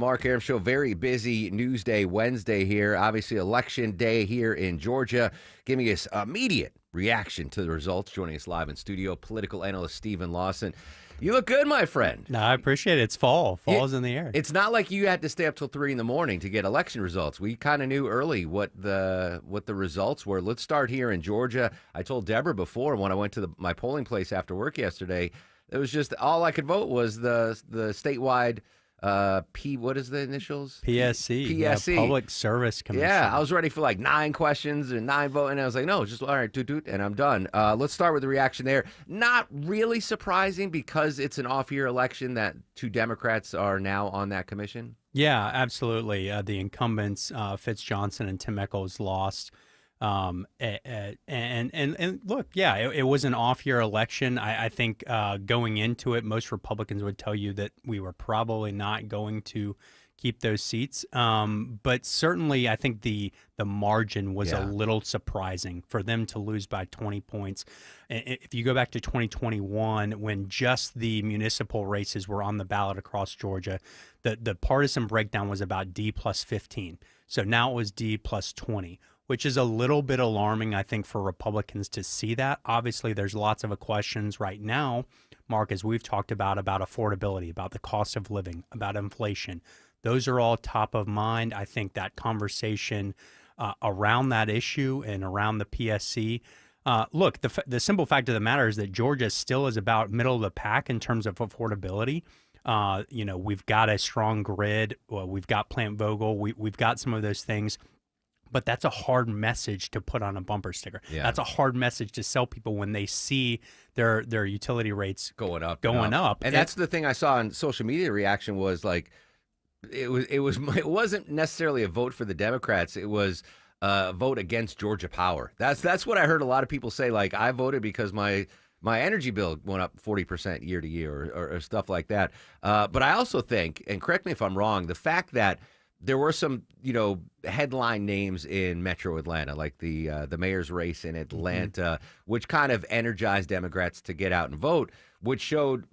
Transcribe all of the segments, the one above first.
Mark Aram Show, very busy news day Wednesday here. Obviously, election day here in Georgia. Giving us immediate reaction to the results. Joining us live in studio, political analyst Stephen Lawson. You look good, my friend. No, I appreciate it. It's fall. Fall's in the air. It's not like you had to stay up till 3 in the morning to get election results. We kind of knew early what the results were. Let's start here in Georgia. I told Deborah before when I went to my polling place after work yesterday, it was just all I could vote was the statewide what is the initials? PSC. PSC. Yeah, Public Service Commission. Yeah, I was ready for like 9 questions and 9 votes, and I was like, no, just all right, doot, and I'm done. Let's start with the reaction there. Not really surprising because it's an off-year election that 2 Democrats are now on that commission. Yeah, absolutely. The incumbents, Fitz Johnson and Tim Echols, lost. And look, yeah, it was an off-year election. I think going into it, most Republicans would tell you that we were probably not going to keep those seats. But certainly, I think the margin was a little surprising for them to lose by 20 points. If you go back to 2021, when just the municipal races were on the ballot across Georgia, the partisan breakdown was about D plus 15. So now it was D plus 20. Which is a little bit alarming, I think, for Republicans to see that. Obviously, there's lots of questions right now, Mark, as we've talked about affordability, about the cost of living, about inflation. Those are all top of mind. I think that conversation around that issue and around the PSC. Look, the simple fact of the matter is that Georgia still is about middle of the pack in terms of affordability. We've got a strong grid. We've got Plant Vogel. We've got some of those things. But that's a hard message to put on a bumper sticker. Yeah. That's a hard message to sell people when they see their utility rates going up. And that's the thing I saw on social media reaction was like it wasn't necessarily a vote for the Democrats. It was a vote against Georgia Power. That's what I heard a lot of people say. Like, I voted because my energy bill went up 40% year to year or stuff like that. But I also think, and correct me if I'm wrong, the fact that there were some, headline names in Metro Atlanta, like the mayor's race in Atlanta, which kind of energized Democrats to get out and vote, which showed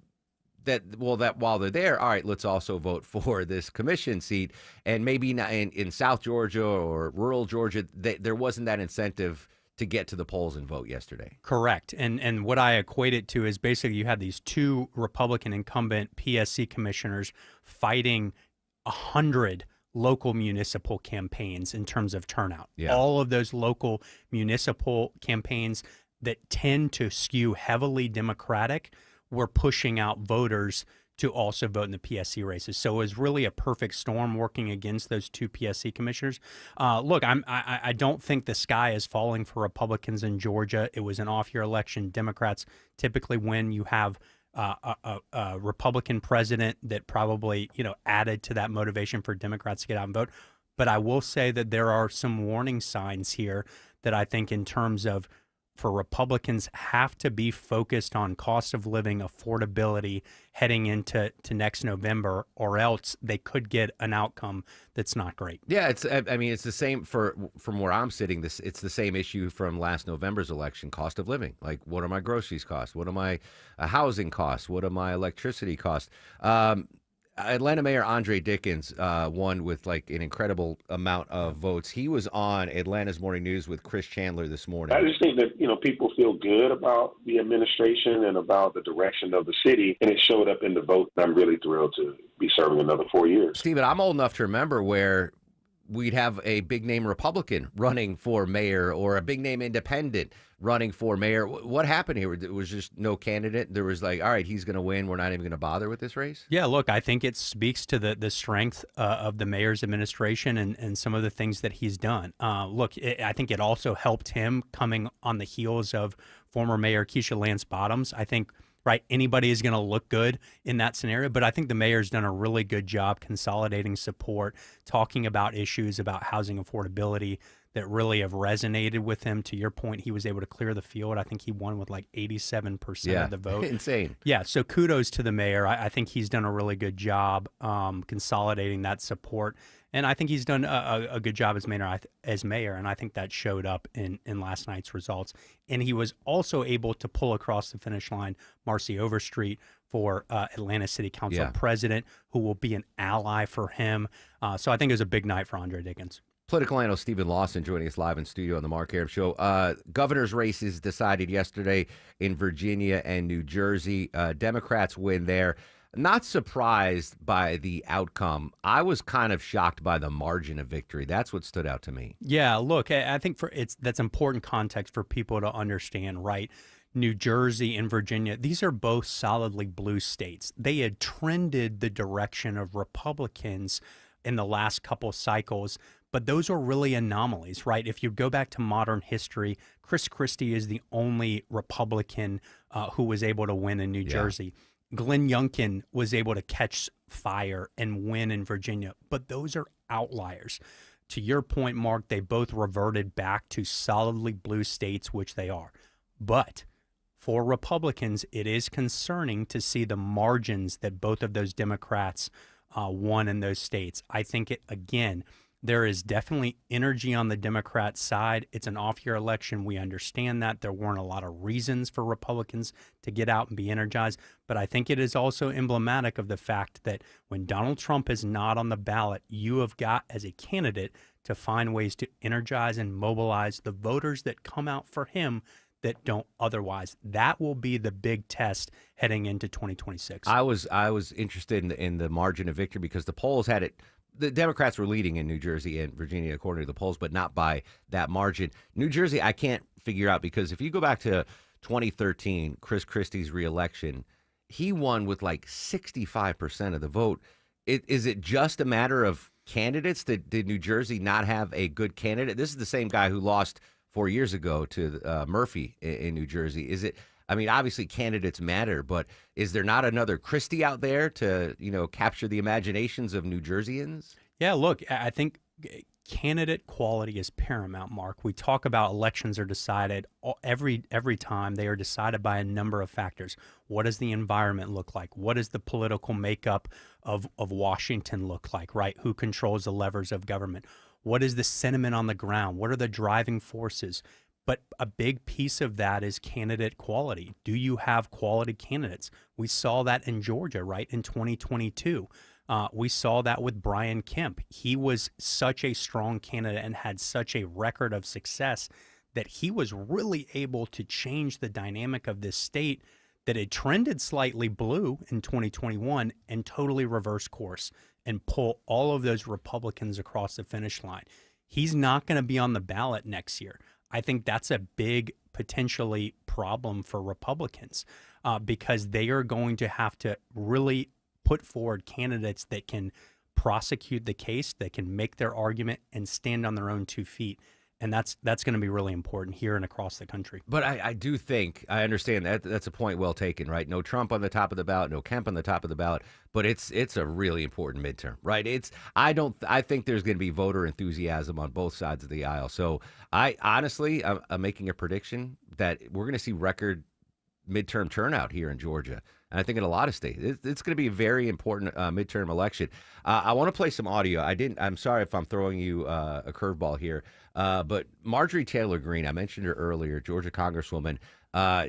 that while they're there, all right, let's also vote for this commission seat. And maybe not in South Georgia or rural Georgia, there wasn't that incentive to get to the polls and vote yesterday. Correct. And what I equate it to is basically you had these 2 Republican incumbent PSC commissioners fighting 100 local municipal campaigns in terms of turnout. Yeah. All of those local municipal campaigns that tend to skew heavily Democratic were pushing out voters to also vote in the PSC races. So it was really a perfect storm working against those 2 PSC commissioners. Look, I don't think the sky is falling for Republicans in Georgia. It was an off-year election. Democrats typically win. You have a Republican president that probably, added to that motivation for Democrats to get out and vote. But I will say that there are some warning signs here that I think in terms of for Republicans have to be focused on cost of living, affordability heading into next November, or else they could get an outcome that's not great. Yeah, it's the same from where I'm sitting. It's the same issue from last November's election, cost of living. Like, what are my groceries cost? What are my housing costs? What are my electricity costs? Atlanta Mayor Andre Dickens won with like an incredible amount of votes. He was on Atlanta's Morning News with Chris Chandler this morning. I just think that, people feel good about the administration and about the direction of the city, and it showed up in the vote. I'm really thrilled to be serving another 4 years. Stephen, I'm old enough to remember where we'd have a big name Republican running for mayor or a big name independent running for mayor. What happened here? It was just no candidate. There was like, all right, he's going to win. We're not even going to bother with this race. Yeah, look, I think it speaks to the strength of the mayor's administration and some of the things that he's done. I think it also helped him coming on the heels of former Mayor Keisha Lance Bottoms. I think anybody is going to look good in that scenario. But I think the mayor's done a really good job consolidating support, talking about issues about housing affordability, that really have resonated with him. To your point, he was able to clear the field. I think he won with like 87% of the vote. Insane. Yeah, so kudos to the mayor. I think he's done a really good job consolidating that support, and I think he's done a good job as mayor. And I think that showed up in last night's results. And he was also able to pull across the finish line Marcy Overstreet for Atlanta City Council president, who will be an ally for him. So I think it was a big night for Andre Dickens. Political analyst Stephen Lawson joining us live in studio on the Mark Arum Show. Governor's races decided yesterday in Virginia and New Jersey. Democrats win there. Not surprised by the outcome. I was kind of shocked by the margin of victory. That's what stood out to me. Yeah, look, I think that's important context for people to understand, right? New Jersey and Virginia, these are both solidly blue states. They had trended the direction of Republicans in the last couple cycles, but those are really anomalies, right? If you go back to modern history, Chris Christie is the only Republican who was able to win in New Jersey. Glenn Youngkin was able to catch fire and win in Virginia, but those are outliers. To your point, Mark, they both reverted back to solidly blue states, which they are. But for Republicans, it is concerning to see the margins that both of those Democrats won in those states. I think, again, there is definitely energy on the Democrat side. It's an off-year election. We understand that. There weren't a lot of reasons for Republicans to get out and be energized. But I think it is also emblematic of the fact that when Donald Trump is not on the ballot, you have got, as a candidate, to find ways to energize and mobilize the voters that come out for him that don't otherwise. That will be the big test heading into 2026. I was interested in the margin of victory because the polls had it. The Democrats were leading in New Jersey and Virginia, according to the polls, but not by that margin. New Jersey, I can't figure out because if you go back to 2013, Chris Christie's reelection, he won with like 65% of the vote. Is it just a matter of candidates? Did New Jersey not have a good candidate? This is the same guy who lost 4 years ago to Murphy in New Jersey. Is it? I mean, obviously candidates matter, but is there not another Christie out there to, capture the imaginations of New Jerseyans? Yeah, look, I think candidate quality is paramount, Mark. We talk about elections are decided every time. They are decided by a number of factors. What does the environment look like? What does the political makeup of Washington look like, right? Who controls the levers of government? What is the sentiment on the ground? What are the driving forces? But a big piece of that is candidate quality. Do you have quality candidates? We saw that in Georgia, right, in 2022. We saw that with Brian Kemp. He was such a strong candidate and had such a record of success that he was really able to change the dynamic of this state that had trended slightly blue in 2021 and totally reverse course and pull all of those Republicans across the finish line. He's not going to be on the ballot next year. I think that's a big potentially problem for Republicans because they are going to have to really put forward candidates that can prosecute the case, that can make their argument and stand on their own 2 feet. And that's going to be really important here and across the country. But I do think, I understand that that's a point well taken, right? No Trump on the top of the ballot, no Kemp on the top of the ballot, but it's a really important midterm, right? I think there's going to be voter enthusiasm on both sides of the aisle. So I'm making a prediction that we're going to see record midterm turnout here in Georgia. And I think in a lot of states, it's going to be a very important midterm election. I want to play some audio. I'm sorry if I'm throwing you a curveball here, but Marjorie Taylor Greene, I mentioned her earlier, Georgia Congresswoman.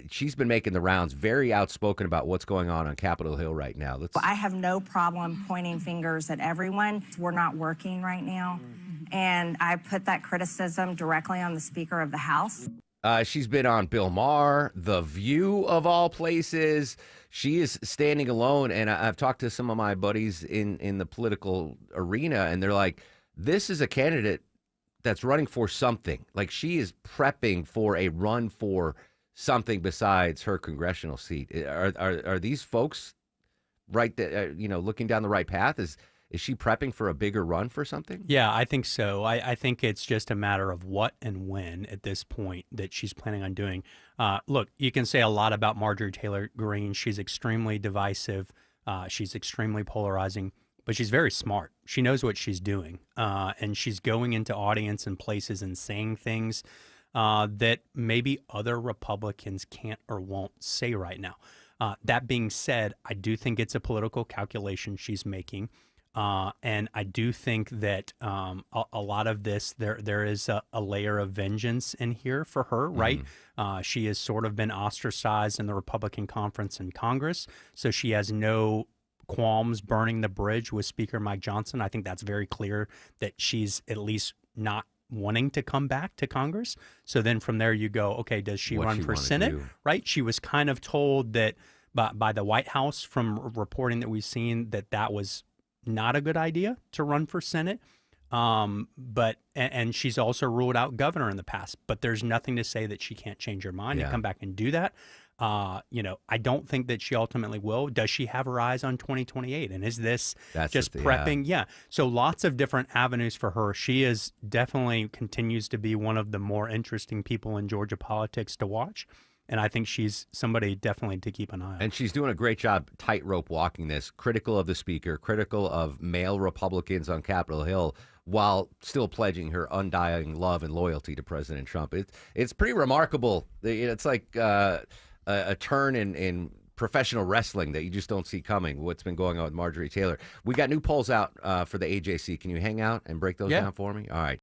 She's been making the rounds, very outspoken about what's going on Capitol Hill right now. I have no problem pointing fingers at everyone. We're not working right now. And I put that criticism directly on the Speaker of the House. She's been on Bill Maher, The View of all places. She is standing alone, and I've talked to some of my buddies in the political arena, and they're like, this is a candidate that's running for something. Like, she is prepping for a run for something besides her congressional seat. Are these folks right that looking down the right path? Is she prepping for a bigger run for something? Yeah, I think so. I think it's just a matter of what and when at this point that she's planning on doing. Look, you can say a lot about Marjorie Taylor Greene. She's extremely divisive. She's extremely polarizing. but she's very smart. She knows what she's doing, and she's going into audience and places and saying things that maybe other Republicans can't or won't say right now. That being said, I do think it's a political calculation she's making. And I do think that a lot of this, there is a layer of vengeance in here for her, right? She has sort of been ostracized in the Republican conference in Congress, so she has no qualms burning the bridge with Speaker Mike Johnson. I think that's very clear that she's at least not wanting to come back to Congress. So then from there you go, okay, does she run for Senate, right? She was kind of told that by the White House from reporting that we've seen that was not a good idea to run for Senate. But she's also ruled out governor in the past, but there's nothing to say that she can't change her mind and come back and do that. I don't think that she ultimately will. Does she have her eyes on 2028? And is this just prepping? Yeah. So lots of different avenues for her. She is definitely continues to be one of the more interesting people in Georgia politics to watch. And I think she's somebody definitely to keep an eye on. And she's doing a great job tightrope walking this, critical of the speaker, critical of male Republicans on Capitol Hill, while still pledging her undying love and loyalty to President Trump. It's pretty remarkable. It's like a turn in professional wrestling that you just don't see coming, what's been going on with Marjorie Taylor. We got new polls out for the AJC. Can you hang out and break those down for me? All right.